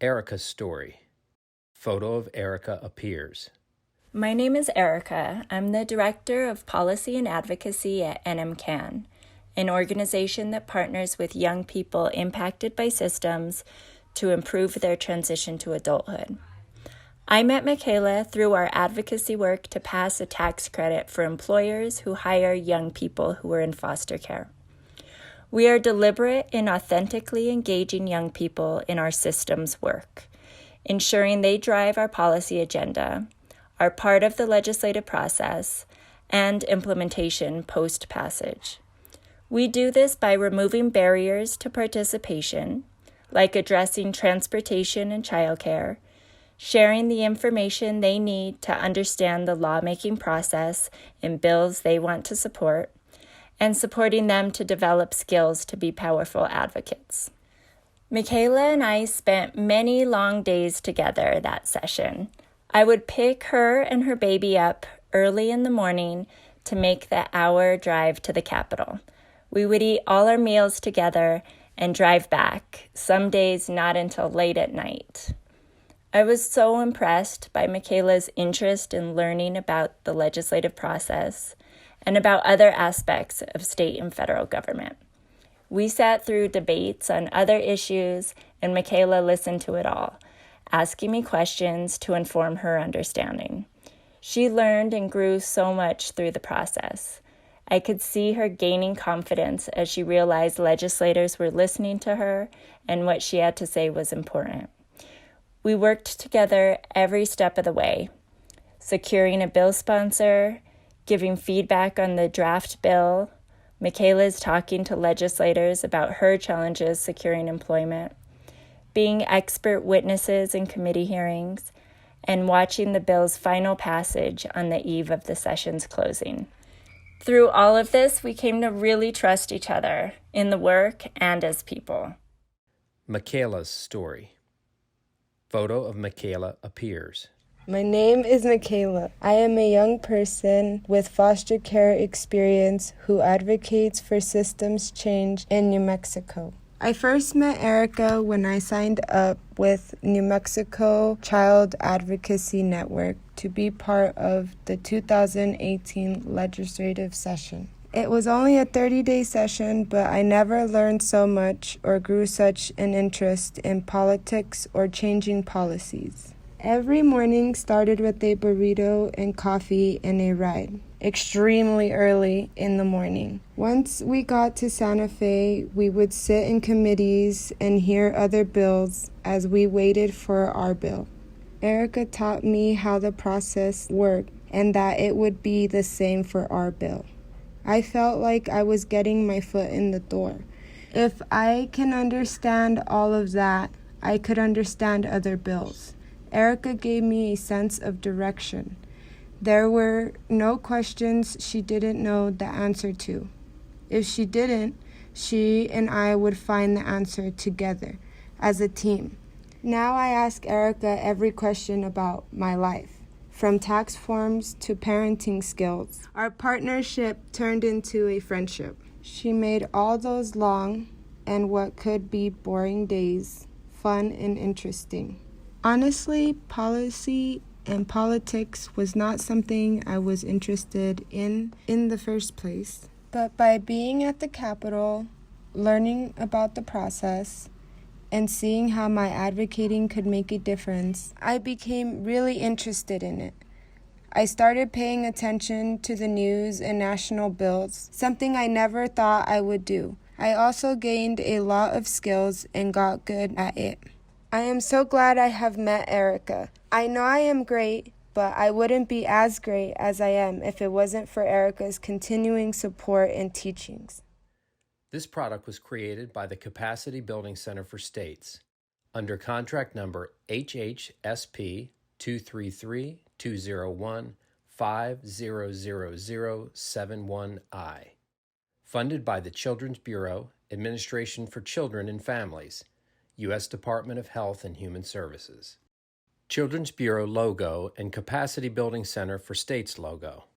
Arika's story. Photo of Arika appears. My name is Arika. I'm the Director of Policy and Advocacy at NMCAN, an organization that partners with young people impacted by systems to improve their transition to adulthood. I met Micaela through our advocacy work to pass a tax credit for employers who hire young people who are in foster care. We are deliberate in authentically engaging young people in our systems work, ensuring they drive our policy agenda, are part of the legislative process, and implementation post-passage. We do this by removing barriers to participation, like addressing transportation and childcare, sharing the information they need to understand the lawmaking process in bills they want to support, and supporting them to develop skills to be powerful advocates. Micaela and I spent many long days together that session. I would pick her and her baby up early in the morning to make the hour drive to the Capitol. We would eat all our meals together and drive back, some days not until late at night. I was so impressed by Micaela's interest in learning about the legislative process and about other aspects of state and federal government. We sat through debates on other issues, and Micaela listened to it all, asking me questions to inform her understanding. She learned and grew so much through the process. I could see her gaining confidence as she realized legislators were listening to her and what she had to say was important. We worked together every step of the way, securing a bill sponsor, giving feedback on the draft bill. Micaela's talking to legislators about her challenges securing employment, being expert witnesses in committee hearings, and watching the bill's final passage on the eve of the session's closing. Through all of this, we came to really trust each other in the work and as people. Micaela's story. Photo of Micaela appears. My name is Micaela. I am a young person with foster care experience who advocates for systems change in New Mexico. I first met Arika when I signed up with New Mexico Child Advocacy Network to be part of the 2018 legislative session. It was only a 30-day session, but I never learned so much or grew such an interest in politics or changing policies. Every morning started with a burrito and coffee and a ride, extremely early in the morning. Once we got to Santa Fe, we would sit in committees and hear other bills as we waited for our bill. Arika taught me how the process worked and that it would be the same for our bill. I felt like I was getting my foot in the door. If I can understand all of that, I could understand other bills. Arika gave me a sense of direction. There were no questions she didn't know the answer to. If she didn't, she and I would find the answer together as a team. Now I ask Arika every question about my life, from tax forms to parenting skills. Our partnership turned into a friendship. She made all those long and what could be boring days fun and interesting. Honestly, policy and politics was not something I was interested in the first place. But by being at the Capitol, learning about the process, and seeing how my advocating could make a difference, I became really interested in it. I started paying attention to the news and national bills, something I never thought I would do. I also gained a lot of skills and got good at it. I am so glad I have met Arika. I know I am great, but I wouldn't be as great as I am if it wasn't for Arika's continuing support and teachings. This product was created by the Capacity Building Center for States under contract number HHSP 233-201-500071I, funded by the Children's Bureau, Administration for Children and Families, U.S. Department of Health and Human Services. Children's Bureau logo and Capacity Building Center for States logo.